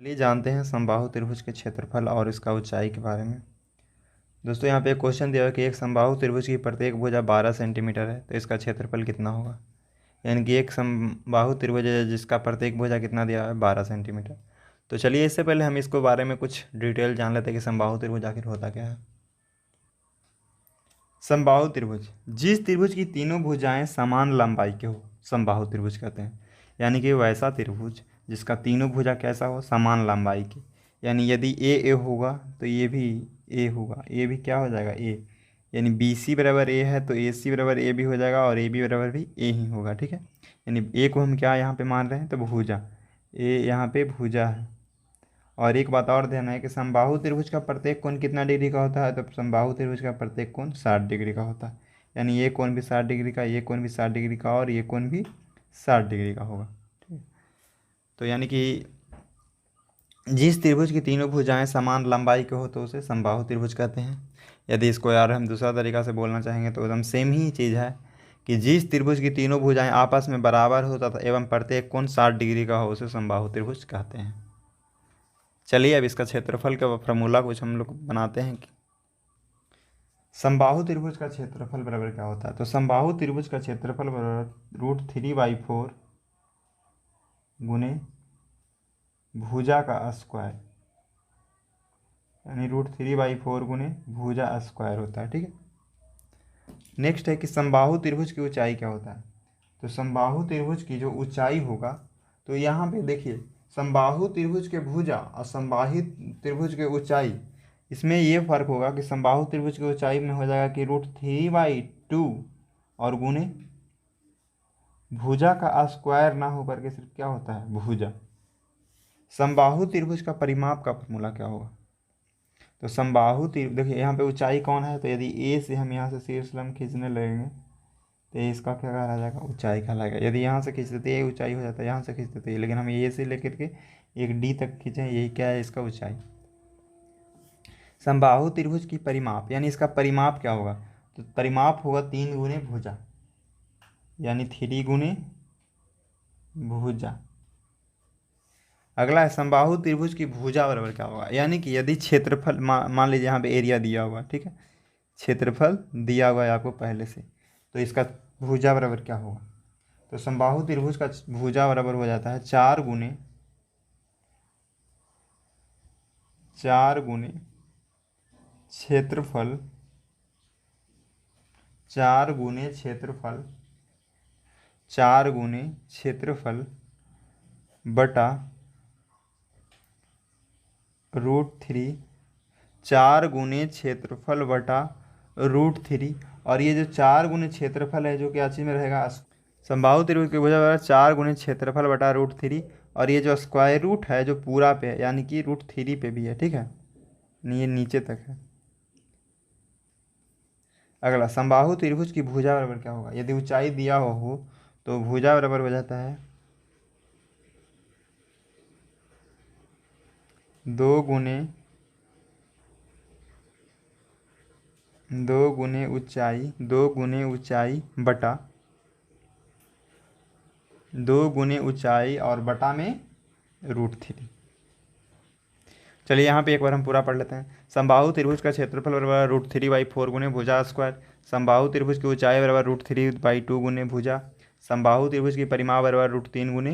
चलिए जानते हैं समबाहु त्रिभुज के क्षेत्रफल और इसका ऊंचाई के बारे में। दोस्तों यहाँ पे एक क्वेश्चन दिया है कि एक समबाहु त्रिभुज की प्रत्येक भुजा 12 सेंटीमीटर है तो इसका क्षेत्रफल कितना होगा। यानी कि एक समबाहु त्रिभुज है जिसका प्रत्येक भुजा कितना दिया है 12 सेंटीमीटर। तो चलिए इससे पहले हम इसको बारे में कुछ डिटेल जान लेते हैं कि समबाहु त्रिभुज आखिर होता क्या है। समबाहु त्रिभुज जिस त्रिभुज की तीनों भुजाएं समान लंबाई के हो समबाहु त्रिभुज कहते हैं। यानी कि वैसा त्रिभुज जिसका तीनों भुजा कैसा हो समान लंबाई की। यानी यदि ए होगा तो ये भी ए होगा, ये भी क्या हो जाएगा ए। यानी बी सी बराबर ए है तो ए सी बराबर ए भी हो जाएगा और ए बी बराबर भी ए ही होगा। ठीक है, यानी ए को हम क्या यहाँ पे मान रहे हैं तो भुजा, ए यहाँ पे भुजा है। और एक बात और ध्यान है कि समबाहु त्रिभुज का प्रत्येक कोण कितना डिग्री का होता है तो समबाहु त्रिभुज का प्रत्येक कोण 60 डिग्री का होता है। यानी ये कोण भी 60 डिग्री का, ये कोण भी 60 डिग्री का और ये कोण भी 60 डिग्री का होगा। ठीक है, तो यानी कि जिस त्रिभुज की तीनों भुजाएं समान लंबाई के हो तो उसे समबाहु त्रिभुज कहते हैं। यदि इसको यार हम दूसरा तरीका से बोलना चाहेंगे तो एकदम सेम ही चीज़ है कि जिस त्रिभुज की तीनों भुजाएं आपस में बराबर हो तथा एवं प्रत्येक कोण 60 डिग्री का हो उसे समबाहु त्रिभुज कहते हैं। चलिए अब इसका क्षेत्रफल का फॉर्मूला कुछ हम लोग बनाते हैं कि समबाहु त्रिभुज का क्षेत्रफल बराबर क्या होता है। तो समबाहु त्रिभुज का क्षेत्रफल बराबर √3/4 गुने भुजा का स्क्वायर, यानी √3/4 गुने भुजा स्क्वायर होता है। ठीक है, नेक्स्ट है कि समबाहु त्रिभुज की ऊंचाई क्या होता है। तो समबाहु त्रिभुज की जो ऊंचाई होगा तो यहाँ पे देखिए समबाहु त्रिभुज के भुजा और समबाहु त्रिभुज के ऊंचाई, इसमें ये फर्क होगा कि समबाहु त्रिभुज की ऊंचाई में हो जाएगा कि √3/2 और गुने भुजा का स्क्वायर ना होकर के सिर्फ क्या होता है भुजा। समबाहु त्रिभुज का परिमाप का फॉर्मूला क्या होगा। तो समबाहु त्रिभुज देखिए यहाँ पे ऊंचाई कौन है तो यदि ए से हम यहाँ से शीर्ष लंब खींचने लगेंगे तो ये इसका क्या कहा जाएगा ऊंचाई कहलाएगा। यदि यहाँ से खींच देते ये ऊंचाई हो जाता है, यहाँ से खींच देते लेकिन हम ए से लेकर के एक डी तक खींचें यही क्या है इसका ऊंचाई। समबाहु त्रिभुज की परिमाप यानी इसका परिमाप क्या होगा तो परिमाप होगा 3 गुने भुजा, यानी 3 गुने भुजा। अगला है समबाहु त्रिभुज की भुजा बराबर क्या होगा। यानी कि यदि क्षेत्रफल मान लीजिए यहाँ पे एरिया दिया हुआ, ठीक है, क्षेत्रफल दिया हुआ है आपको पहले से, तो इसका भुजा बराबर क्या होगा। तो समबाहु त्रिभुज का भुजा बराबर हो जाता है 4 गुने क्षेत्रफल, 4 गुने क्षेत्रफल बटा √3, 4 गुने क्षेत्रफल बटा √3। और ये जो 4 गुने क्षेत्रफल है जो कि अच्छी में रहेगा समबाहु त्रिभुज की भुजा बराबर 4 गुने क्षेत्रफल बटा √3 और ये जो स्क्वायर रूट है जो पूरा पे है यानी कि √3 पे भी है। ठीक है, ये नीचे तक है। अगला समबाहु त्रिभुज की भुजा बराबर क्या होगा। यदि ऊंचाई दिया हो तो भुजा बराबर हो जाता है 2 गुने ऊंचाई और बटा में √3। चलिए यहाँ पे एक बार हम पूरा पढ़ लेते हैं। समबाहु त्रिभुज का क्षेत्रफल बराबर √3/4 गुने भुजा स्क्वायर। समबाहु त्रिभुज की ऊंचाई बराबर √3/2 गुने भुजा। समबाहु त्रिभुज की परिमाप बराबर √3 गुने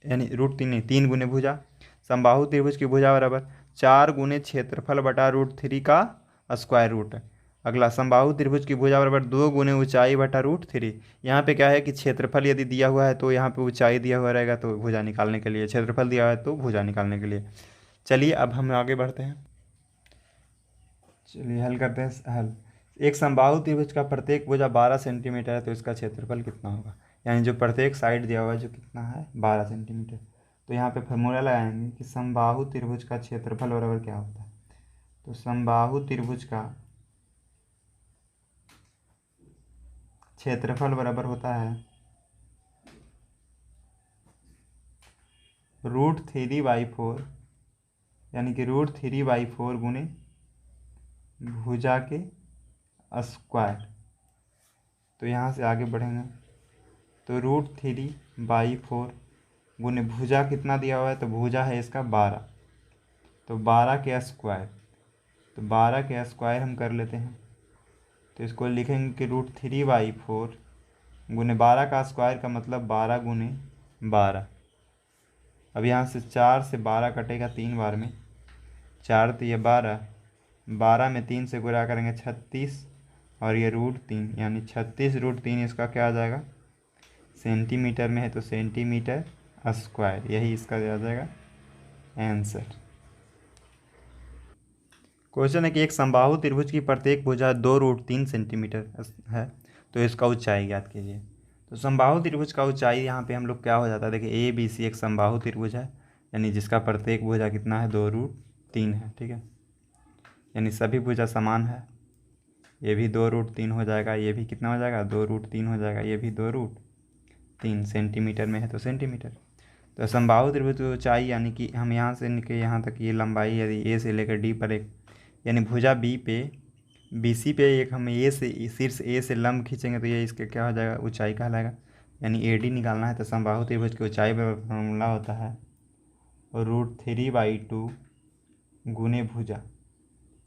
यानी √3 गुने भुजा। समबाहु त्रिभुज की भुजा बराबर 4 गुने क्षेत्रफल बटा √3 का स्क्वायर रूट। अगला समबाहु त्रिभुज की भुजा बराबर 2 गुने ऊंचाई बटा √3। यहाँ पे क्या है कि क्षेत्रफल यदि दिया हुआ है तो यहाँ पे ऊंचाई दिया हुआ रहेगा तो भुजा निकालने के लिए, क्षेत्रफल दिया हुआ है तो भुजा निकालने के लिए। चलिए अब हम आगे बढ़ते हैं, चलिए हल करते हैं हल। एक समबाहु त्रिभुज का प्रत्येक भुजा 12 सेंटीमीटर है तो इसका क्षेत्रफल कितना होगा। यानी जो प्रत्येक साइड दिया हुआ है जो कितना है 12 सेंटीमीटर। तो यहाँ पे फॉर्मूला लगाएंगे कि समबाहु त्रिभुज का क्षेत्रफल बराबर क्या होता है। तो समबाहु त्रिभुज का क्षेत्रफल बराबर होता है √3/4 यानी कि √3/4 गुने भुजा के स्क्वायर। तो यहाँ से आगे बढ़ेंगे तो √3/4 गुने भुजा कितना दिया हुआ है तो भुजा है इसका 12 तो 12 के स्क्वायर, तो 12 के स्क्वायर हम कर लेते हैं। तो इसको लिखेंगे कि √3/4 गुने 12 का स्क्वायर का मतलब 12 गुने 12। अब यहाँ से 4 से 12 कटेगा 3 बार में, 4 तो ये 12, 12 में 3 से गुणा करेंगे 36, और ये √3 यानी 36√3 इसका क्या आ जाएगा, सेंटीमीटर में है तो सेंटीमीटर स्क्वायर, यही इसका आ जाएगा आंसर। क्वेश्चन है कि एक समबाहु त्रिभुज की प्रत्येक भुजा 2√3 सेंटीमीटर है, तो इसका ऊंचाई ज्ञात कीजिए। तो समबाहु त्रिभुज का ऊंचाई यहाँ पे हम लोग क्या हो जाता है, देखिए ABC एक समबाहु त्रिभुज है, यानी जिसका प्रत्येक भुजा कितना है, 2√3 है, ठीक है, यानी सभी भुजा समान है। ये भी 2√3 हो जाएगा, ये भी कितना हो जाएगा, 2√3 हो जाएगा, ये भी 2√3, सेंटीमीटर में है तो सेंटीमीटर। तो समबाहु त्रिभुज की ऊंचाई यानी कि हम यहाँ से निकले यहाँ तक ये लंबाई यदि A से लेकर D पर एक, यानी भुजा B पे BC पे एक हम A से शीर्ष A से लंब खींचेंगे तो ये इसके क्या हो जाएगा, ऊंचाई कहलाएगा, यानी AD निकालना है। तो समबाहु त्रिभुज की ऊंचाई पर फॉर्मूला होता है √3/2 गुने भुजा,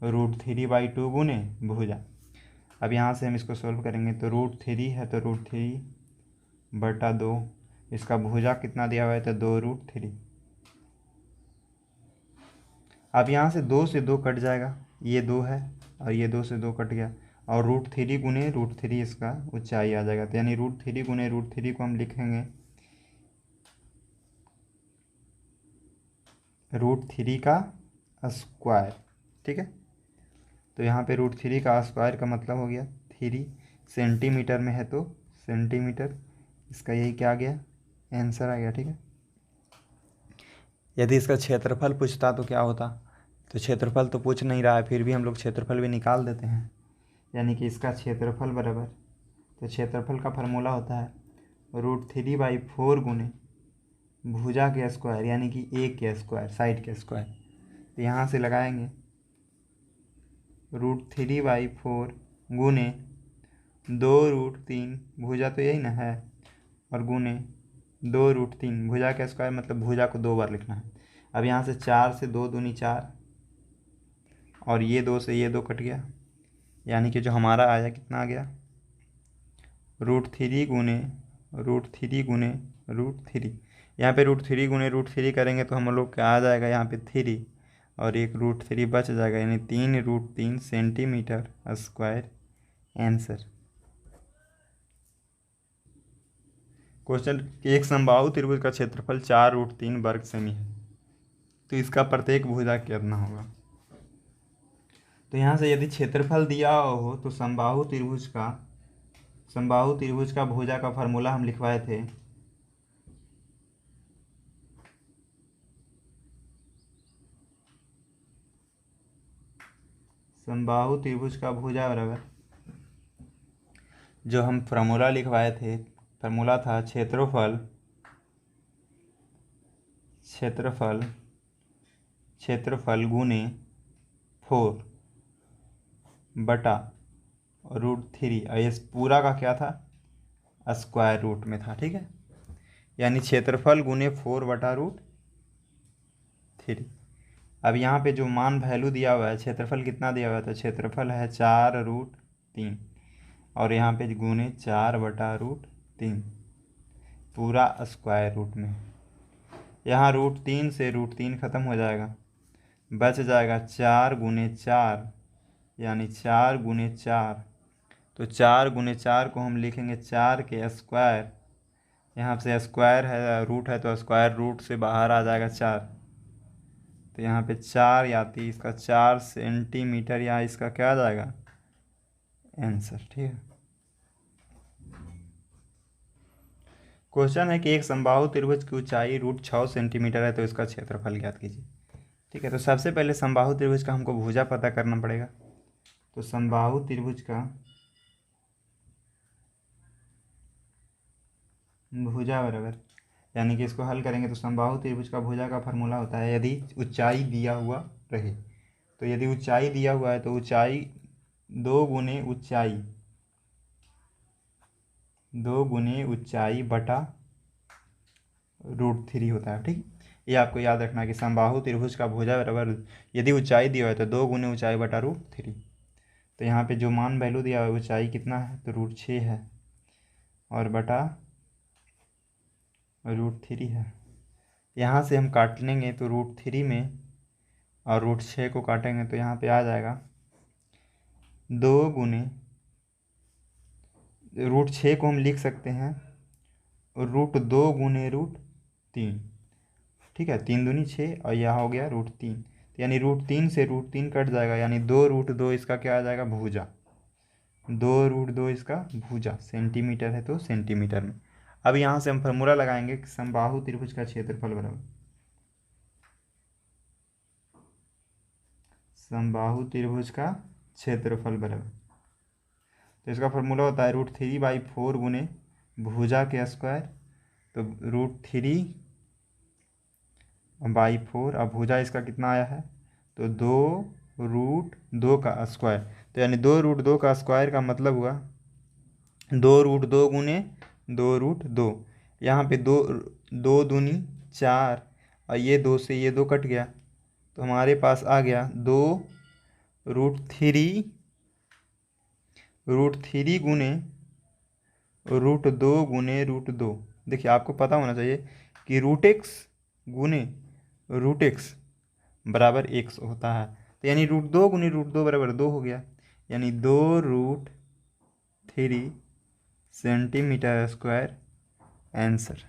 √3/2 गुने भुजा। अब यहाँ से हम इसको सोल्व करेंगे तो √3 है तो √3/2, इसका भुजा कितना दिया हुआ है तो 2√3। अब यहाँ से 2 से 2 कट जाएगा, ये 2 है और ये 2 से 2 कट गया, और √3 गुने √3 इसका ऊंचाई आ जाएगा। तो यानी √3 गुने √3 को हम लिखेंगे √3 का स्क्वायर, ठीक है। तो यहाँ पे √3 का स्क्वायर का मतलब हो गया 3, सेंटीमीटर में है तो सेंटीमीटर, इसका यही क्या आ गया, आंसर आ गया, ठीक है। यदि इसका क्षेत्रफल पूछता तो क्या होता, तो क्षेत्रफल तो पूछ नहीं रहा है, फिर भी हम लोग क्षेत्रफल भी निकाल देते हैं, यानी कि इसका क्षेत्रफल बराबर, तो क्षेत्रफल का फार्मूला होता है √3/4 गुने भुजा के स्क्वायर, यानी कि A के स्क्वायर, साइड के स्क्वायर। तो यहाँ से लगाएंगे √3/4 गुने 2√3, भुजा तो यही ना है, और गुने 2√3, भुजा का स्क्वायर मतलब भुजा को 2 बार लिखना है। अब यहाँ से 4 से 2 दूनी 4, और ये 2 से ये 2 कट गया, यानी कि जो हमारा आया कितना आ गया, √3 गुने √3 यहाँ पे √3 गुने √3 करेंगे तो हम लोग क्या आ जाएगा, यहाँ पे 3 और एक √3 बच जाएगा, यानी 3√3 सेंटीमीटर स्क्वायर आंसर। क्वेश्चन, एक समबाहु त्रिभुज का क्षेत्रफल 4√3 वर्ग सेमी है, तो इसका प्रत्येक भुजा कितना होगा। तो यहाँ से यदि क्षेत्रफल दिया हो तो समबाहु त्रिभुज का भुजा का फार्मूला हम लिखवाए थे, समबाहु त्रिभुज का भुजा बराबर, जो हम फार्मूला लिखवाए थे, फार्मूला था क्षेत्रफल गुने 4 बटा √3, और ये पूरा का क्या था, स्क्वायर रूट में था, ठीक है, यानी क्षेत्रफल गुने 4 बटा √3। अब यहाँ पे जो मान वैल्यू दिया हुआ है, क्षेत्रफल कितना दिया हुआ है, तो क्षेत्रफल है 4√3, और यहाँ पे गुने 4 बटा √3 पूरा स्क्वायर रूट में। यहाँ √3 से √3 ख़त्म हो जाएगा, बच जाएगा 4 गुने 4, यानी 4 गुने 4। तो 4 गुने 4 को हम लिखेंगे 4 के स्क्वायर, यहाँ से स्क्वायर है, रूट है तो स्क्वायर रूट से बाहर आ जाएगा 4, तो यहाँ पे 4 आती, इसका 4 सेंटीमीटर, यहाँ इसका क्या आ जाएगा आंसर, ठीक है। क्वेश्चन है कि एक समबाहु त्रिभुज की ऊंचाई √6 सेंटीमीटर है, तो इसका क्षेत्रफल ज्ञात कीजिए, ठीक है। तो सबसे पहले समबाहु त्रिभुज का हमको भुजा पता करना पड़ेगा। तो समबाहु त्रिभुज का भुजा बराबर, यानी कि इसको हल करेंगे तो समबाहु त्रिभुज का भुजा का फार्मूला होता है, यदि ऊंचाई दिया हुआ रहे, तो यदि ऊंचाई दिया हुआ है तो ऊंचाई 2 गुने ऊंचाई बटा √3 होता है, ठीक। ये आपको याद रखना है कि समबाहु त्रिभुज का भुजा बराबर, यदि ऊंचाई दिया है तो 2 गुने ऊंचाई बटा √3। तो यहाँ पे जो मान वैल्यू दिया है ऊंचाई कितना है तो √6 है और बटा √3 है। यहाँ से हम काट लेंगे तो √3 में और √6 को काटेंगे तो यहाँ पे आ जाएगा 2 गुने √6 को हम लिख सकते हैं √2 गुने √3। ठीक है, 3 दूनी 6 और यह हो गया √3, तो यानी √3 से √3 कट जाएगा, यानी 2√2 इसका क्या आ जाएगा भुजा, 2√2 इसका भुजा, सेंटीमीटर है तो सेंटीमीटर में। अब यहाँ से हम फार्मूला लगाएंगे कि समबाहु त्रिभुज का क्षेत्रफल बराबर, समबाहु त्रिभुज का क्षेत्रफल बराबर, तो इसका फार्मूला होता है √3/4 गुने भुजा के स्क्वायर, तो √3/4, अब भुजा इसका कितना आया है तो 2√2 का स्क्वायर, तो यानी 2√2 का स्क्वायर का मतलब हुआ 2√2 गुने 2√2, यहाँ पे 2 दूनी 4 और ये 2 से ये 2 कट गया, तो हमारे पास आ गया 2√3 गुने √2 गुने √2। देखिए आपको पता होना चाहिए कि √x गुने √x बराबर x होता है, तो यानी √2 गुने √2 बराबर 2 हो गया, यानी 2√3 सेंटीमीटर स्क्वायर आंसर।